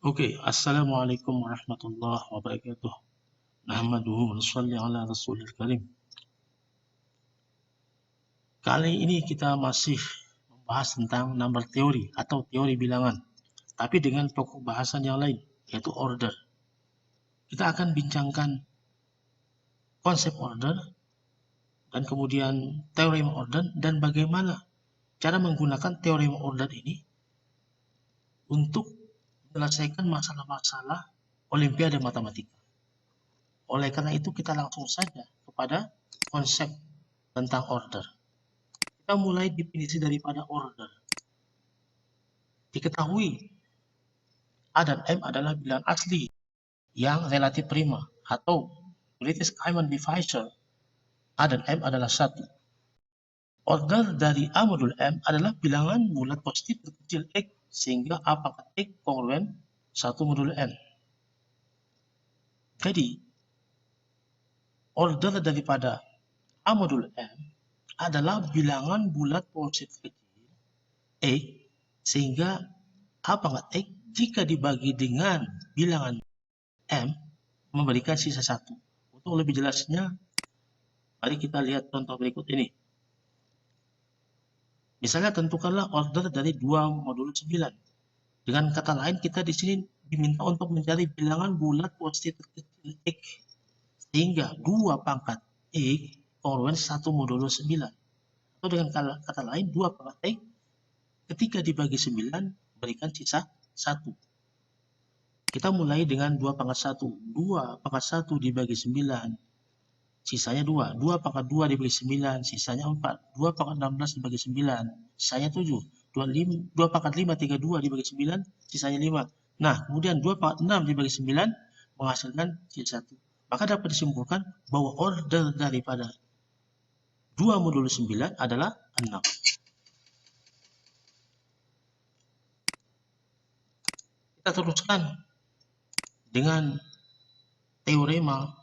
Oke, Assalamualaikum warahmatullahi wabarakatuh. Nahmaduhu wa nusalli ala rasulil karim. Kali ini kita masih membahas tentang number theory atau teori bilangan, tapi dengan pokok bahasan yang lain, yaitu order. Kita akan bincangkan konsep order, dan kemudian teorem order, dan bagaimana cara menggunakan teorem order ini untuk menyelesaikan masalah-masalah Olimpiade Matematika. Oleh karena itu, kita langsung saja kepada konsep tentang order. Kita mulai definisi daripada order. Diketahui A dan M adalah bilangan asli yang relatif prima atau greatest common divisor A dan M adalah 1. Order dari A modul M adalah bilangan bulat positif terkecil X sehingga A pangkat X kongruen 1 modul M. Jadi, order daripada A modul M adalah bilangan bulat positif kecil X sehingga A pangkat X jika dibagi dengan bilangan M memberikan sisa 1. Untuk lebih jelasnya, mari kita lihat contoh berikut ini. Misalnya tentukanlah order dari 2 modulo 9. Dengan kata lain, kita di sini diminta untuk mencari bilangan bulat positif terkecil X sehingga 2 pangkat X kongruen 1 modulo 9. Atau dengan kata lain, 2 pangkat X ketika dibagi 9 berikan sisa 1. Kita mulai dengan 2 pangkat 1. 2 pangkat 1 dibagi 9, sisanya 2. 2 pangkat 2 dibagi 9, sisanya 4. 2 pangkat 16 dibagi 9, sisanya 7. 2 pangkat 5 32 dibagi 9, sisanya 5. Nah, kemudian 2 pangkat 6 dibagi 9 menghasilkan sisa 1. Maka dapat disimpulkan bahwa order daripada 2 modulo 9 adalah 6. Kita teruskan dengan teorema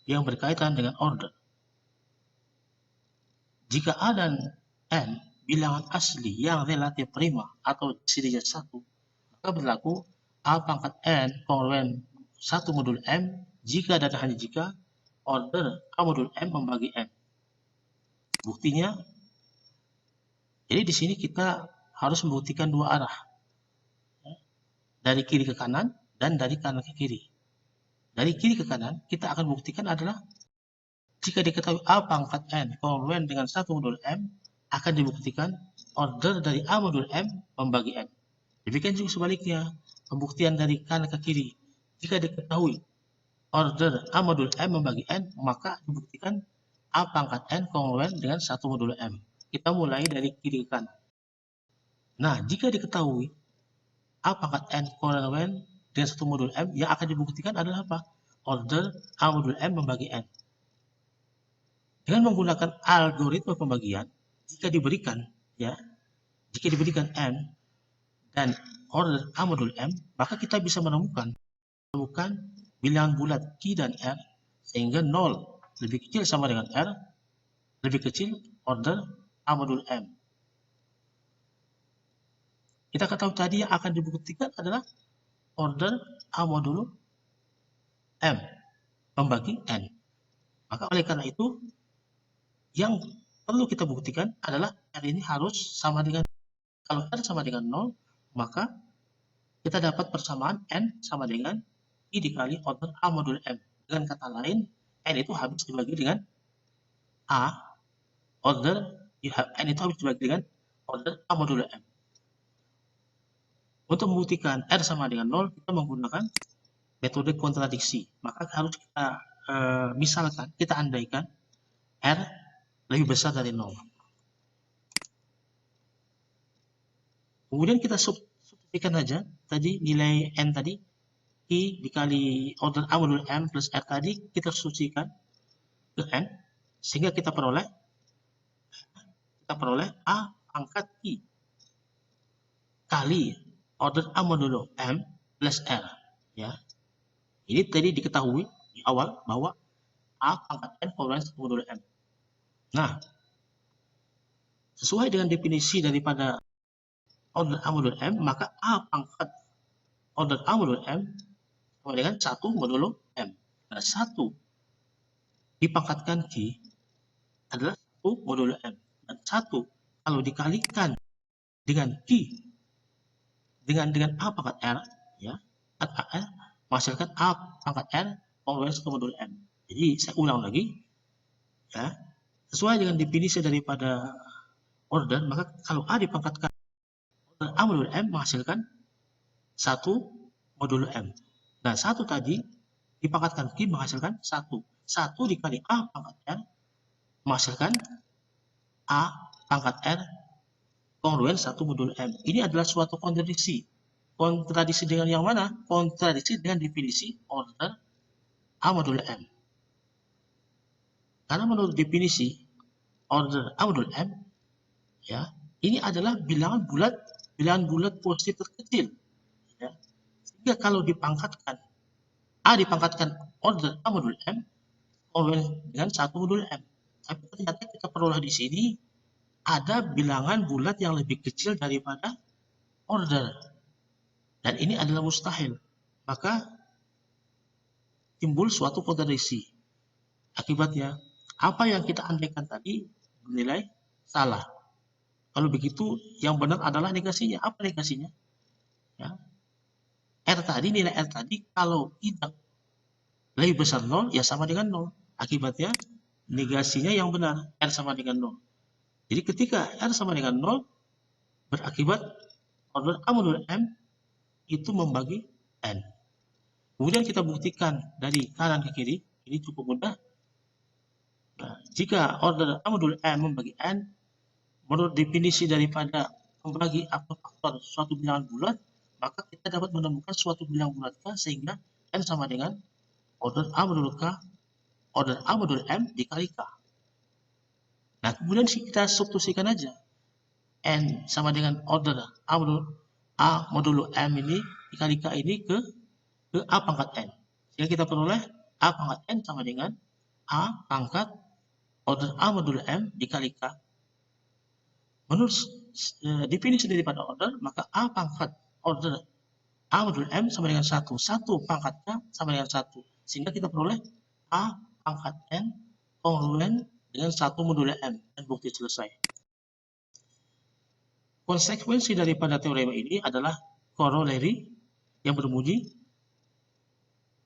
yang berkaitan dengan order. Jika A dan N bilangan asli yang relatif prima atau series 1, maka berlaku A pangkat N kongruen 1 modul M jika dan hanya jika order A modul M membagi M. Buktinya, jadi di sini kita harus membuktikan dua arah, dari kiri ke kanan dan dari kanan ke kiri. Dari kiri ke kanan, kita akan buktikan adalah jika diketahui A pangkat N kongruen dengan 1 modul M, akan dibuktikan order dari A modul M membagi M. Demikian juga sebaliknya, pembuktian dari kanan ke kiri. Jika diketahui order A modul M membagi N, maka dibuktikan A pangkat N kongruen dengan 1 modul M. Kita mulai dari kiri ke kanan. Nah, jika diketahui A pangkat N kongruen dengan 1 modul M, yang akan dibuktikan adalah apa? Order A modul M membagi N. Dengan menggunakan algoritma pembagian, jika diberikan M dan order A modul M, maka kita bisa menemukan bilangan bulat Q dan R sehingga 0 lebih kecil sama dengan R, lebih kecil order A modul M. Kita ketahui tadi yang akan dibuktikan adalah order A modulo M membagi N. Maka oleh karena itu, yang perlu kita buktikan adalah R ini harus sama dengan, kalau R sama dengan 0, maka kita dapat persamaan N sama dengan I dikali order A modul M. Dengan kata lain, N itu habis dibagi dengan A, N itu habis dibagi dengan order A modul M. Untuk membuktikan R sama dengan 0, kita menggunakan metode kontradiksi. Maka harus kita misalkan, kita andaikan R lebih besar dari 0. Kemudian kita substitusikan saja tadi nilai N tadi, I dikali order A modul M plus R tadi, kita substitusikan ke N, sehingga kita peroleh A pangkat I kali order A modulo M plus R. Ya. Ini tadi diketahui di awal bahwa A pangkat N kongruen 1 modulo M. Nah, sesuai dengan definisi daripada order A modulo M, maka A pangkat order A modulo M sama dengan 1 modulo M. Nah, 1 dipangkatkan Q adalah 1 modulo M. Dan 1 kalau dikalikan dengan Q dengan A pangkat R, ya, R menghasilkan A pangkat R kongruens 1 modulo M. Jadi saya ulang lagi, ya, sesuai dengan definisi daripada order, maka kalau A dipangkatkan order A modulo M menghasilkan 1 modulo M. Nah, 1 tadi dipangkatkan Q menghasilkan 1. 1 dikali A pangkat R menghasilkan A pangkat R kongruen 1 modulo M. Ini adalah suatu kontradiksi. Kontradiksi dengan yang mana? Kontradiksi dengan definisi order A modulo M. Karena menurut definisi order A modulo M, ya, ini adalah bilangan bulat positif terkecil. Ya. Sehingga kalau dipangkatkan A dipangkatkan order A modulo M dengan 1 modulo M. Tapi ternyata kita peroleh di sini ada bilangan bulat yang lebih kecil daripada order. Dan ini adalah mustahil. Maka timbul suatu kontradiksi. Akibatnya, apa yang kita andaikan tadi bernilai salah. Kalau begitu, yang benar adalah negasinya. Apa negasinya? Ya. Nilai R tadi kalau tidak lebih besar 0, ya sama dengan 0. Akibatnya, negasinya yang benar, R sama dengan 0. Jadi ketika R sama dengan 0, berakibat order A modulo M itu membagi N. Kemudian kita buktikan dari kanan ke kiri, ini cukup mudah. Nah, jika order A modulo M membagi N, menurut definisi daripada membagi faktor suatu bilangan bulat, maka kita dapat menemukan suatu bilangan bulat K sehingga N sama dengan order A modulo K, order A modulo M dikali K. Nah, kemudian kita substitusikan aja. N sama dengan order A modulo M ini dikali K ini ke A pangkat N. Sehingga kita peroleh A pangkat N sama dengan A pangkat order A modulo M dikali K. Menurut definisi daripada order, maka A pangkat order A modulo M sama dengan 1. 1 pangkat K sama dengan 1. Sehingga kita peroleh A pangkat N kongruen dengan 1 modulo M. Dan bukti selesai. Konsekuensi daripada teorema ini adalah corollary yang berbunyi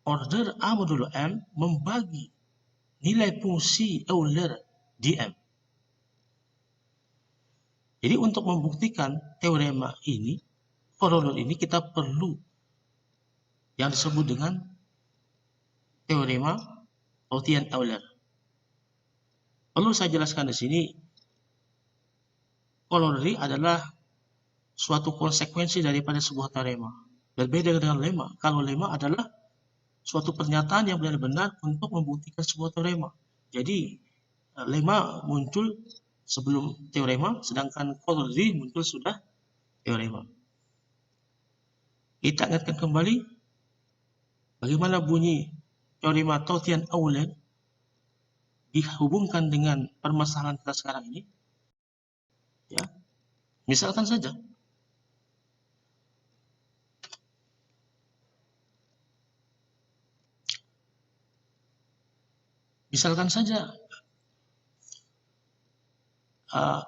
order A modulo M membagi nilai fungsi Euler di M. Jadi untuk membuktikan teorema ini, corollary ini kita perlu yang disebut dengan teorema Taussian-Euler. Perlu saya jelaskan di sini, corollary adalah suatu konsekuensi daripada sebuah teorema. Berbeda dengan lemma. Kalau lemma adalah suatu pernyataan yang benar-benar untuk membuktikan sebuah teorema. Jadi lemma muncul sebelum teorema, sedangkan corollary muncul sudah teorema. Kita ingatkan kembali bagaimana bunyi teorema Taussian-Euler dihubungkan dengan permasalahan kita sekarang ini. Ya, misalkan saja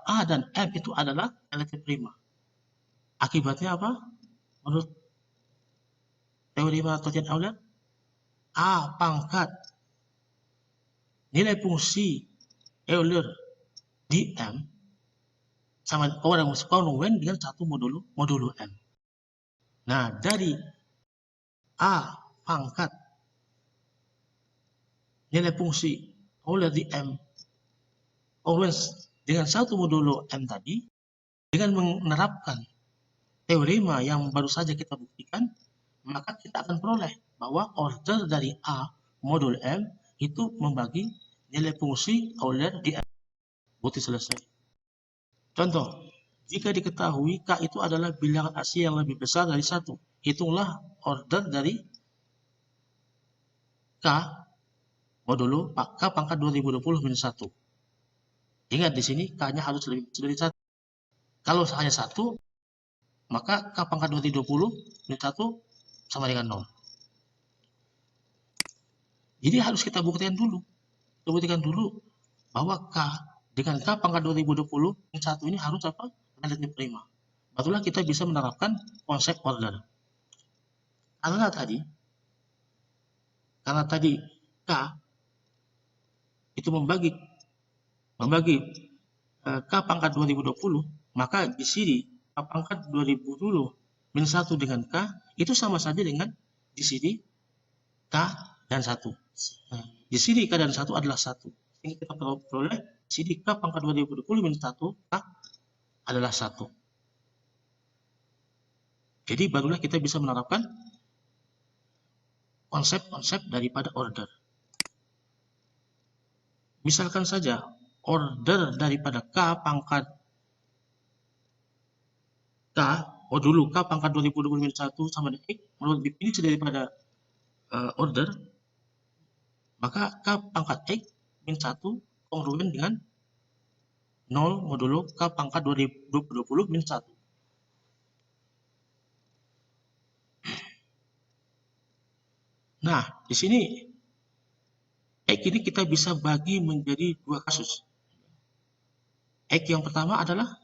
A dan M itu adalah relatif prima. Akibatnya apa? Menurut teorema Taussian-Euler, A pangkat nilai fungsi Euler di M sama kongruen dengan 1 modulo M. Nah, dari A pangkat nilai fungsi Euler di M kongruen dengan 1 modulo M tadi, dengan menerapkan teorema yang baru saja kita buktikan, maka kita akan peroleh bahwa order dari A modulo M itu membagi nilai fungsi Euler di M. Bukti selesai. Contoh, jika diketahui K itu adalah bilangan asli yang lebih besar dari 1, hitunglah order dari K modulo K pangkat 2020 minus 1. Ingat di sini K-nya harus lebih besar dari 1. Kalau hanya 1, maka K pangkat 2020 minus 1 sama dengan 0. Jadi harus kita buktikan dulu. Kita buktikan dulu bahwa K dengan K pangkat 2020 min 1 ini harus apa? Relatif prima. Barulah kita bisa menerapkan konsep order. Karena tadi K itu membagi K pangkat 2020, maka di sini K pangkat 2020 min 1 dengan K itu sama saja dengan di sini K dan 1. Nah, di sini K dan 1 adalah 1. Ini kita peroleh di sini K pangkat 2020 min 1 K adalah 1. Jadi barulah kita bisa menerapkan konsep-konsep daripada order. Misalkan saja order daripada K pangkat K, dulu K pangkat 2020 min 1 sama dengan X, menurut definisi daripada order, maka K pangkat X min 1 kongruen dengan 0 modulo K pangkat 2020 min 1. Nah, di sini X ini kita bisa bagi menjadi dua kasus. X yang pertama adalah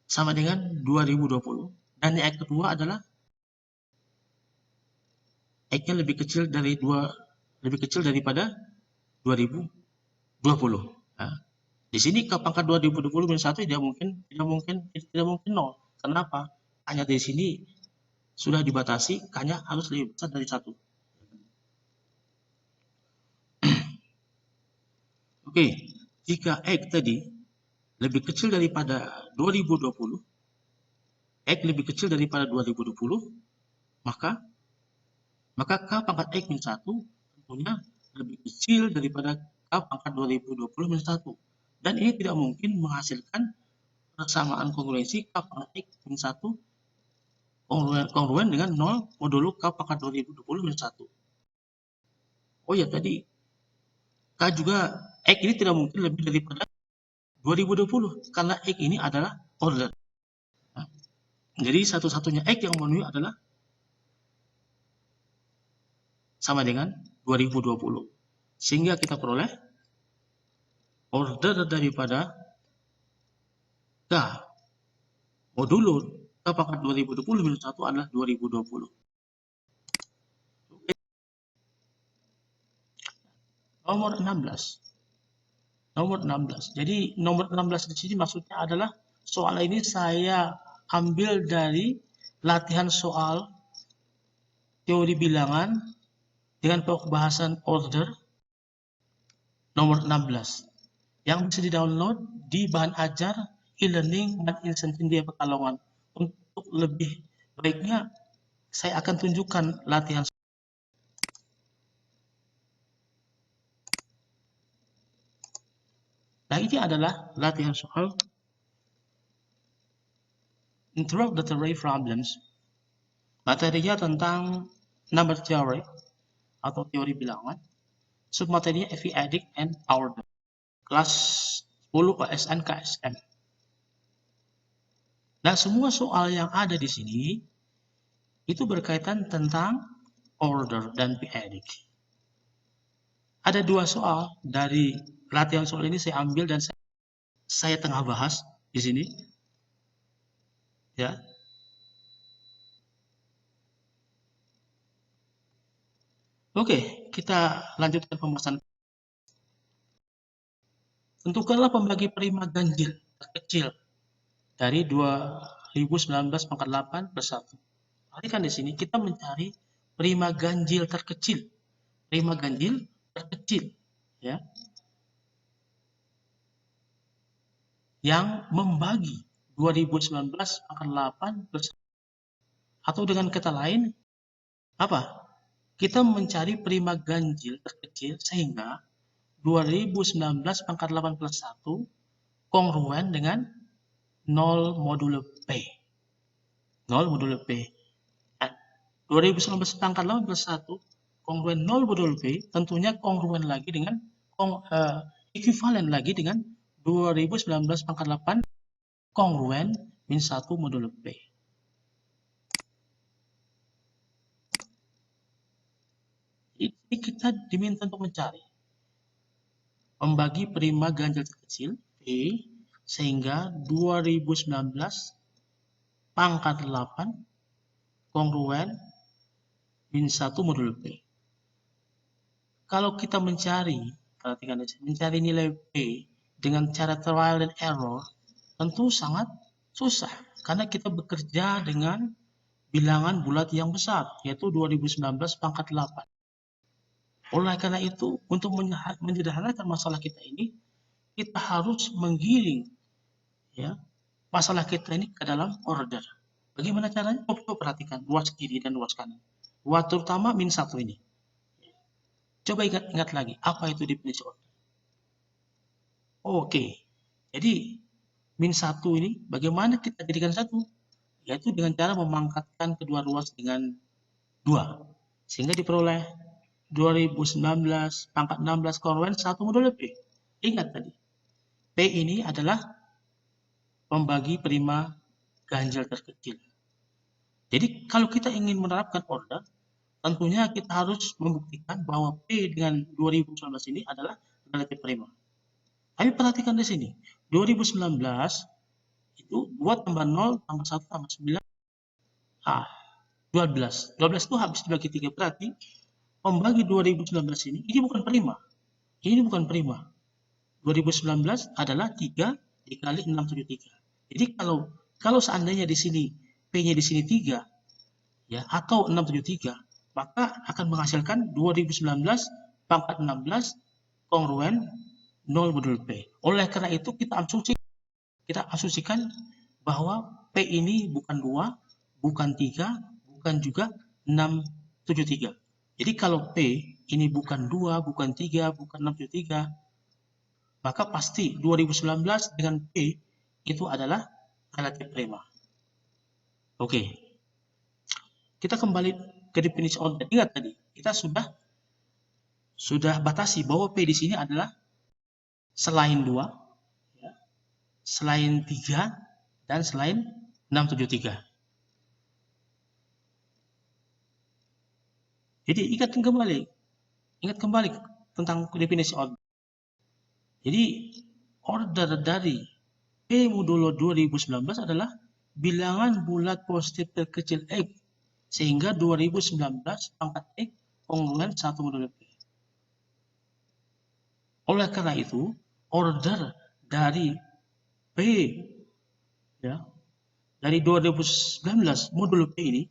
sama dengan 2020, dan yang kedua adalah X-nya lebih kecil daripada 2020. Nah, di sini K pangkat 2020 min 1 tidak mungkin 0. Kenapa? Hanya di sini sudah dibatasi, K-nya harus lebih besar dari 1. Oke, jika X tadi lebih kecil daripada 2020, X lebih kecil daripada 2020, maka K pangkat X min 1 tentunya lebih kecil daripada K pangkat 2020 min 1. Dan ini tidak mungkin menghasilkan persamaan kongruensi K pangkat X min 1 kongruen dengan 0 modulo K pangkat 2020 min 1. Oh ya, tadi K juga X ini tidak mungkin lebih daripada 2020 karena X ini adalah order. Nah, jadi satu-satunya X yang memenuhi adalah sama dengan 2020. Sehingga kita peroleh order daripada K modulo K pangkat 2020 minus 1 adalah 2020. Nomor 16. Jadi nomor 16 di sini maksudnya adalah soal ini saya ambil dari latihan soal teori bilangan dengan pembahasan order nomor 16 yang bisa di-download di bahan ajar e-learning dan Insentif di Pekalongan. Untuk lebih baiknya saya akan tunjukkan latihan. Nah, ini adalah latihan soal introductory problems. Materinya tentang number theory atau teori bilangan. Submaterinya FE-Addict and Order. Kelas 10 OSN KSM. Nah, semua soal yang ada di sini itu berkaitan tentang order dan P-Addict. Ada dua soal dari latihan soal ini saya ambil dan saya tengah bahas di sini. Ya. Oke, kita lanjutkan pembahasan. Tentukanlah pembagi prima ganjil terkecil dari 2019 pangkat 8 plus 1. Perhatikan di sini kita mencari prima ganjil terkecil. Prima ganjil terkecil, ya. Yang membagi 2019 pangkat 8 plus 1. Atau dengan kata lain, apa? Kita mencari prima ganjil terkecil sehingga 2019 pangkat 8 plus 1 kongruen dengan 0 modulo P. 0 modulo P. Nah, 2019 pangkat 8 plus 1 kongruen 0 modulo P tentunya kongruen lagi dengan ekuivalen lagi dengan 2019 pangkat 8 kongruen min 1 modulo P. kita diminta untuk mencari membagi prima ganjil terkecil P sehingga 2019 pangkat 8 kongruen min 1 modulo P. Kalau kita perhatikan mencari nilai P dengan cara trial and error, tentu sangat susah karena kita bekerja dengan bilangan bulat yang besar, yaitu 2019 pangkat 8. Oleh karena itu, untuk menyederhanakan masalah kita ini, kita harus menggiring masalah kita ini ke dalam order. Bagaimana caranya? Coba perhatikan ruas kiri dan ruas kanan. Ruas terutama min 1 ini. Coba ingat lagi, apa itu definisi order? Oke, jadi min 1 ini bagaimana kita jadikan 1? Yaitu dengan cara memangkatkan kedua ruas dengan 2. Sehingga diperoleh 2019 pangkat 16 kongruen 1 modulo P. Ingat tadi, P ini adalah pembagi prima ganjil terkecil. Jadi kalau kita ingin menerapkan order, tentunya kita harus membuktikan bahwa P dengan 2019 ini adalah relatif prima. Tapi perhatikan di sini, 2019 itu 2 tambah 0 tambah 1 tambah 9, 12. 12 itu habis dibagi 3, berarti pembagi 2019 ini bukan prima. Ini bukan prima. 2019 adalah 3 dikali 673. Jadi kalau seandainya di sini P-nya di sini 3 atau 673, maka akan menghasilkan 2019 pangkat 16 kongruen 0 modulo P. Oleh karena itu kita asumsikan bahwa P ini bukan 2, bukan 3, bukan juga 673. Jadi kalau P ini bukan 2, bukan 3, bukan 673, maka pasti 2019 dengan P itu adalah relatif prima. Oke. Kita kembali ke definisi order. Ingat tadi, kita sudah batasi bahwa P di sini adalah selain 2, selain 3, dan selain 673. Jadi ingat kembali tentang definisi order. Jadi order dari P modulo 2019 adalah bilangan bulat positif terkecil X sehingga 2019 pangkat X kongruen 1 modulo P. Oleh karena itu, order dari P dari 2019 modulo P ini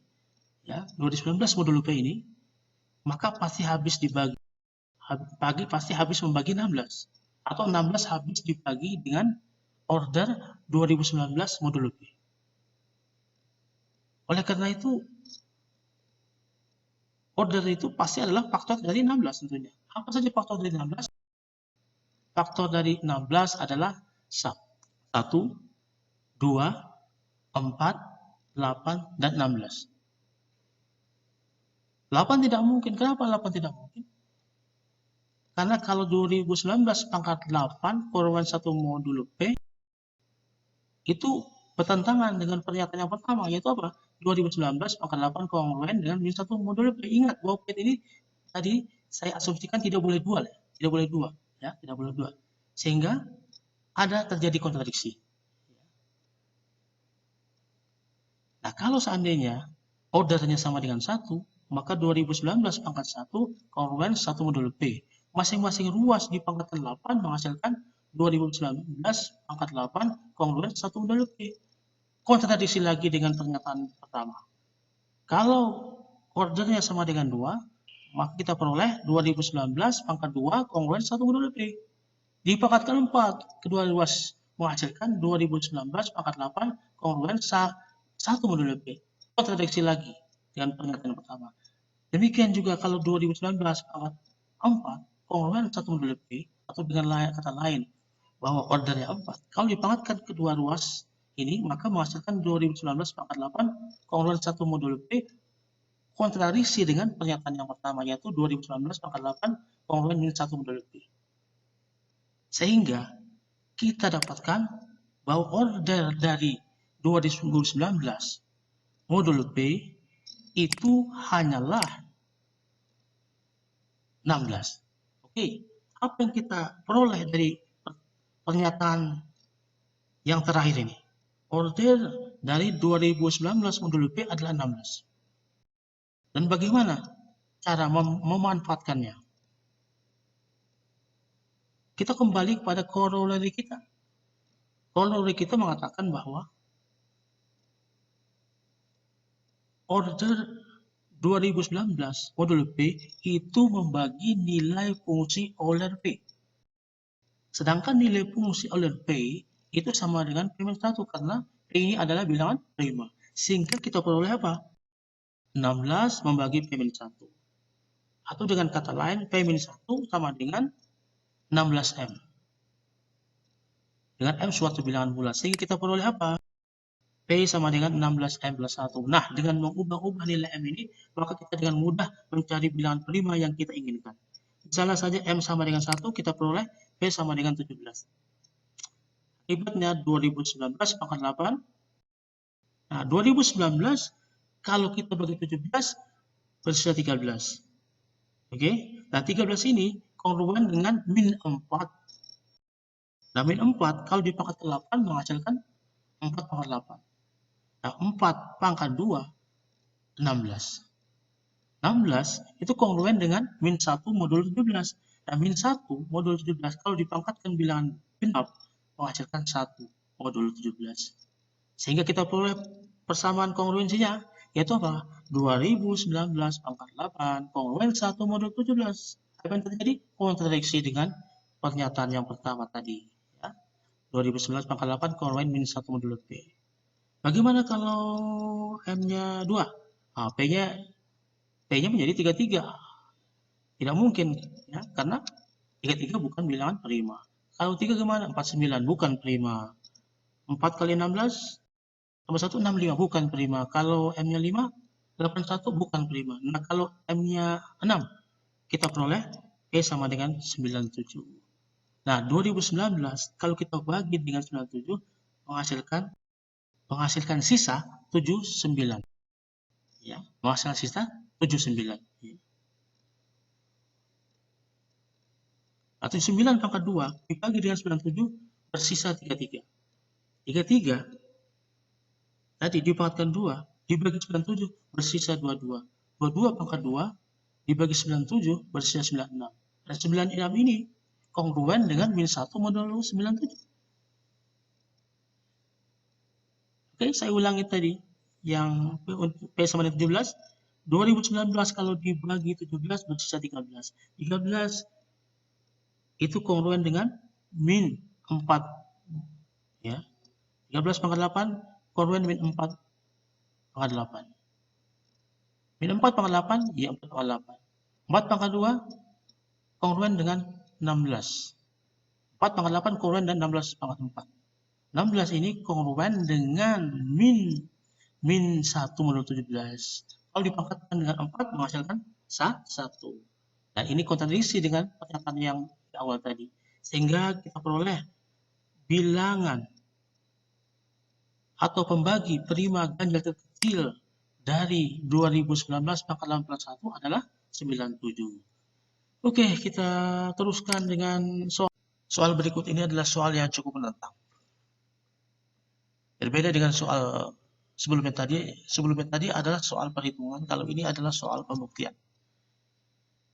2019 modulo P ini, maka pasti habis membagi 16, atau 16 habis dibagi dengan order 2019 modulo P. Oleh karena itu, order itu pasti adalah faktor dari 16 tentunya. Apa saja faktor dari 16? Faktor dari 16 adalah 1, 2, 4, 8, dan 16. 8 tidak mungkin. Kenapa 8 tidak mungkin? Karena kalau 2019 pangkat 8 kongruen 1 modulo P itu bertentangan dengan pernyataan yang pertama, yaitu apa? 2019 pangkat 8 kongruen dengan min 1 modulo P. Ingat bahwa P ini tadi saya asumsikan tidak boleh 2, tidak boleh 2. Sehingga ada terjadi kontradiksi. Nah, kalau seandainya ordernya sama dengan 1, maka 2019 pangkat 1 kongruen 1 modulo P. Masing-masing ruas di pangkat 8 menghasilkan 2019 pangkat 8 kongruen 1 modulo P. Kontradiksi lagi dengan pernyataan pertama. Kalau ordernya sama dengan 2, maka kita peroleh 2019 pangkat 2 kongruen 1 modulo P. Di pangkat keempat, kedua ruas menghasilkan 2019 pangkat 8 kongruen 1 modulo P. Kontradiksi lagi dengan pernyataan pertama. Demikian juga kalau 2019 pangkat 4 kongruen 1 modulo P, atau dengan kata lain bahwa ordernya 4. Kalau dipangkatkan kedua ruas ini, maka menghasilkan 2019 pangkat 8 kongruen 1 modulo P, kontradiksi dengan pernyataan yang pertama, yaitu 2019 pangkat 8 kongruen min 1 modulo P. Sehingga kita dapatkan bahwa order dari 2019 modulo P itu hanyalah 16. Oke, apa yang kita peroleh dari pernyataan yang terakhir ini? Order dari 2019 modul P adalah 16. Dan bagaimana cara memanfaatkannya? Kita kembali kepada corollary kita. Corollary kita mengatakan bahwa order 2019 modul P itu membagi nilai fungsi Euler P. Sedangkan nilai fungsi Euler P itu sama dengan P-1 karena P ini adalah bilangan prima. Sehingga kita peroleh apa? 16 membagi P-1. Atau dengan kata lain, P-1 sama dengan 16M. Dengan M suatu bilangan bulat. Sehingga kita peroleh apa? P sama dengan 16M plus 1. Nah, dengan mengubah-ubah nilai M ini, maka kita dengan mudah mencari bilangan prima yang kita inginkan. Misalnya saja M sama dengan 1, kita peroleh P sama dengan 17. Akibatnya 2019 pangkat 8. Nah, 2019 kalau kita bagi 17 bersisa 13. Oke, nah 13 ini kongruen dengan min 4. Nah, min 4 kalau dipangkat ke 8 menghasilkan 4 pangkat 8. Nah, 4 pangkat 2, 16. 16 itu kongruen dengan min 1 modul 17. Nah, min 1 modul 17 kalau dipangkatkan bilangan genap menghasilkan 1 modul 17. Sehingga kita peroleh persamaan kongruensinya, yaitu apa? 2019 pangkat 8 kongruen 1 modul 17. Apa yang terjadi? Kontradiksi dengan pernyataan yang pertama tadi. Ya. 2019 pangkat 8 kongruen min 1 modul P. Bagaimana kalau M-nya 2? Nah, P-nya menjadi 33. Tidak mungkin, ya, karena 33 bukan bilangan prima. Kalau 3 gimana? 49, bukan prima. 4 kali 16, tambah 1, 65, bukan prima. Kalau M-nya 5, 81, bukan prima. Nah, kalau M-nya 6, kita peroleh P sama dengan 97. Nah, 2019, kalau kita bagi dengan 97, menghasilkan sisa 79. Ya, menghasilkan sisa 79. Ya. Atau 9 pangkat 2 dibagi dengan 97 bersisa 33. 33 tadi dipangkatkan 2 dibagi 97 bersisa 22. 22 pangkat 2 dibagi 97 bersisa 96. Dan 96 ini kongruen dengan min 1 modul 97. Oke, saya ulangi tadi. Yang P sama dengan 17. 2019 kalau dibagi 17 bersisa 13. 13 itu kongruen dengan min 4. Ya. 13 pangkat 8 kongruen min 4 pangkat 8. Min 4 pangkat 8, ya 4 pangkat 8. 4 pangkat 2 kongruen dengan 16. 4 pangkat 8 kongruen dengan 16 pangkat 4. 16 ini kongruen dengan min 1 modul 17. Kalau dipangkatkan dengan 4 menghasilkan 1. Dan ini kontradiksi dengan pernyataan yang di awal tadi. Sehingga kita peroleh bilangan atau pembagi prima ganjil terkecil dari 2019 pangkat 8 plus 1 adalah 97. Oke, kita teruskan dengan soal berikut. Ini adalah soal yang cukup menantang. Berbeda dengan soal sebelumnya tadi adalah soal perhitungan, kalau ini adalah soal pembuktian.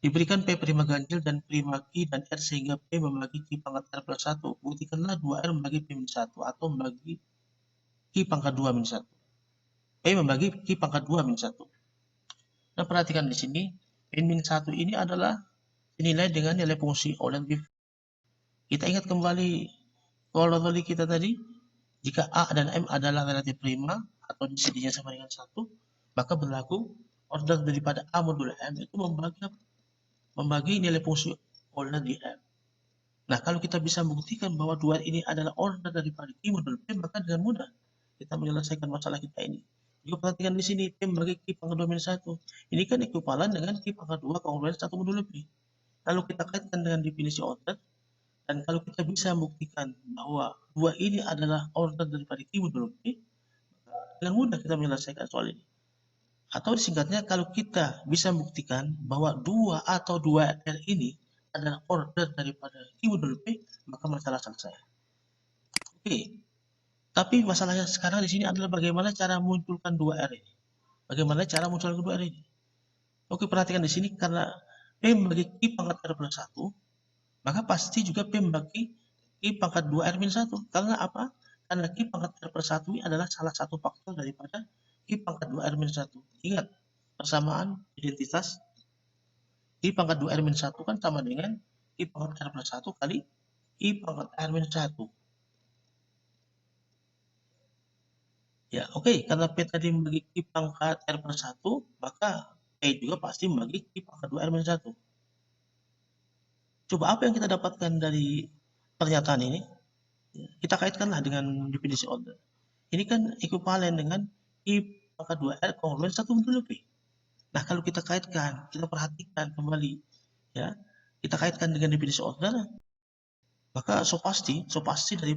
Diberikan P prima ganjil dan prima Q dan R sehingga P membagi Q pangkat R plus 1. Buktikanlah 2R membagi P min 1 atau membagi Q pangkat 2 min 1. P membagi Q pangkat 2 min 1. Nah, perhatikan di sini, P min 1 ini adalah dinilai dengan nilai fungsi Euler. Kita ingat kembali corollary kita tadi, jika A dan M adalah relatif prima atau GCD-nya sama dengan 1, maka berlaku order daripada A modul M itu membagi nilai fungsi Euler di M. Nah, kalau kita bisa membuktikan bahwa 2 ini adalah order daripada Q modul P, maka dengan mudah kita menyelesaikan masalah kita ini. Juga perhatikan di sini, P membagi Q pangkat 2 min 1. Ini kan ekuivalan dengan Q pangkat 2 kongruen 1 modul P. Lalu kita kaitkan dengan definisi order, dan kalau kita bisa membuktikan bahwa 2 ini adalah order daripada Q modul P, dengan mudah kita menyelesaikan soal ini. Atau singkatnya, kalau kita bisa buktikan bahwa 2 atau 2R ini adalah order daripada Q modul P, maka masalah selesai. Oke. Tapi masalahnya sekarang di sini adalah bagaimana cara munculkan 2R ini. Bagaimana cara munculkan 2R ini. Oke, perhatikan di sini, karena P membagi Q pangkat R plus 1, maka pasti juga P membagi Q pangkat 2R min 1. Karena apa? Karena Q pangkat R plus 1 ini adalah salah satu faktor daripada Q pangkat 2R min 1. Ingat, persamaan identitas Q pangkat 2R min 1 kan sama dengan Q pangkat R plus 1 kali Q pangkat R min 1. Ya, oke. Karena P tadi membagi Q pangkat R plus 1, maka P juga pasti membagi Q pangkat 2R min 1. Coba apa yang kita dapatkan dari pernyataan ini? Kita kaitkanlah dengan definisi order. Ini kan ekuivalen dengan Q pangkat 2R kongruen 1 modul P. Nah, kalau kita kaitkan, kita perhatikan kembali, ya, kita kaitkan dengan definisi order, maka so pasti dari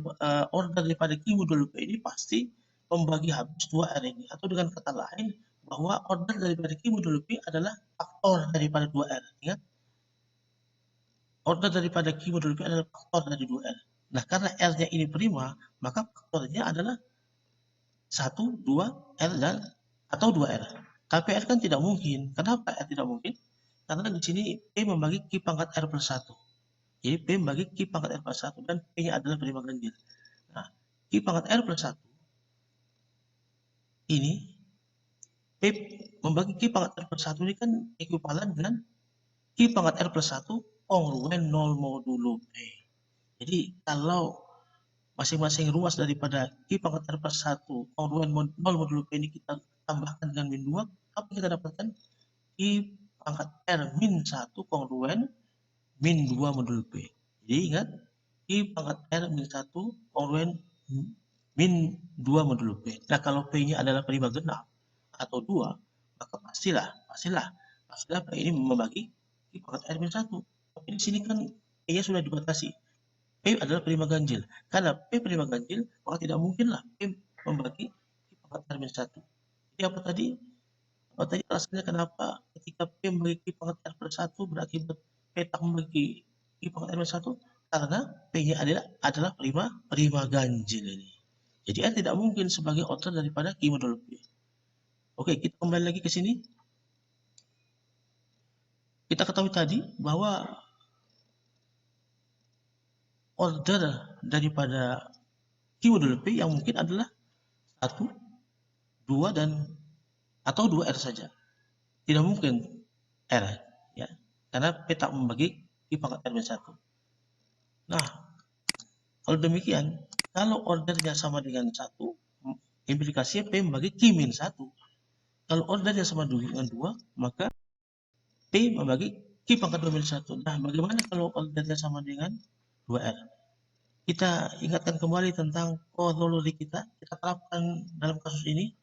order daripada Q modul P ini pasti membagi habis 2R ini, atau dengan kata lain bahwa order daripada Q modul P adalah faktor daripada 2R. Ingat, order daripada Q modul P adalah faktor dari 2R. Nah, karena R-nya ini prima, maka faktornya adalah 1, 2, R dan atau 2R. Tapi R kan tidak mungkin. Kenapa R tidak mungkin? Karena di sini P membagi Q pangkat R plus 1. Jadi P membagi Q pangkat R plus 1 dan P-nya adalah prima ganjil. Nah, Q pangkat R plus 1 ini, P membagi Q pangkat R plus 1 ini kan ekuivalen dengan Q pangkat R plus 1 kongruen 0 modulo P. Jadi kalau masing-masing ruas daripada Q pangkat R plus 1 kongruen 0 modulo P ini kita tambahkan dengan min 2, apa yang kita dapatkan? Q pangkat R min 1 kongruen min 2 modulo P. Jadi ingat, Q pangkat R min 1 kongruen min 2 modulo P. Nah, kalau P-nya adalah prima genap atau 2, maka pastilah P ini membagi Q pangkat R min 1. Tapi di sini kan P-nya sudah dibatasi. P adalah prima ganjil. Karena P prima ganjil, maka tidak mungkinlah P membagi Q pangkat R min 1. Jadi apa tadi? Alasannya kenapa ketika P membagi Q pangkat R plus 1 berakibat P tak membagi Q pangkat R plus 1? Karena P-nya adalah prima ganjil ini. Jadi R tidak mungkin sebagai order daripada Q modul P. Oke, kita kembali lagi ke sini. Kita ketahui tadi bahwa order daripada Q modul P yang mungkin adalah 1, 2, dan atau 2R saja. Tidak mungkin R, ya. Karena P tak membagi Q pangkat R min 1. Nah, kalau demikian, kalau ordernya sama dengan 1, implikasinya P membagi Q min 1. Kalau ordernya sama dengan 2, maka P membagi Q pangkat 2 min 1. Nah, bagaimana kalau ordernya sama dengan 2R? Kita ingatkan kembali tentang corollary kita terapkan dalam kasus ini.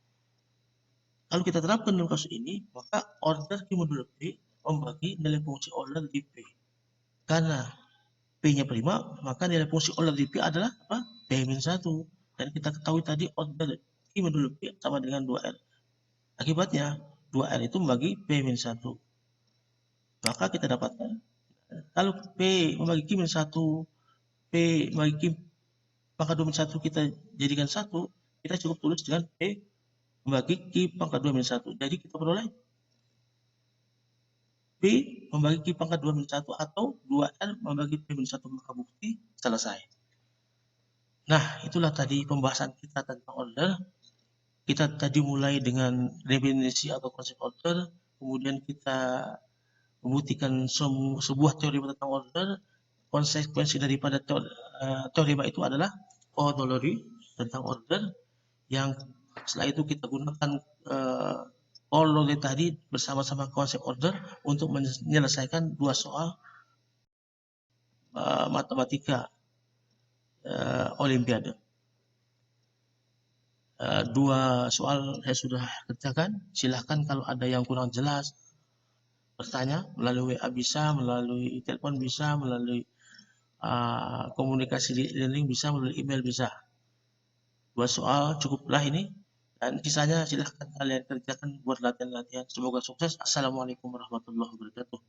Kalau kita terapkan dalam kasus ini, maka order Q modulo P membagi nilai fungsi order di P. Karena P-nya prima, maka nilai fungsi order di P adalah apa? P-1. Dan kita ketahui tadi order Q modulo P sama dengan 2R. Akibatnya, 2R itu membagi P-1. Maka kita dapatkan, kalau P membagi Q-1, P membagi Q pangkat 2 min 1 kita jadikan 1, kita cukup tulis dengan P membagi Q pangkat 2 min 1. Jadi kita peroleh P membagi Q pangkat 2 min 1 atau 2R membagi P min 1, maka bukti selesai. Nah, itulah tadi pembahasan kita tentang order. Kita tadi mulai dengan definisi atau konsep order, kemudian kita membuktikan sebuah teorema tentang order. Konsekuensi daripada teorema itu adalah corollary tentang order, yang setelah itu kita gunakan corollary tadi bersama-sama konsep order untuk menyelesaikan dua soal matematika olimpiade. Dua soal saya sudah kerjakan. Silahkan kalau ada yang kurang jelas bertanya melalui WA bisa, melalui telepon bisa, melalui komunikasi di learning bisa, melalui email bisa. Dua soal cukuplah ini. Dan sisanya silahkan kalian kerjakan buat latihan-latihan. Semoga sukses. Assalamualaikum warahmatullahi wabarakatuh.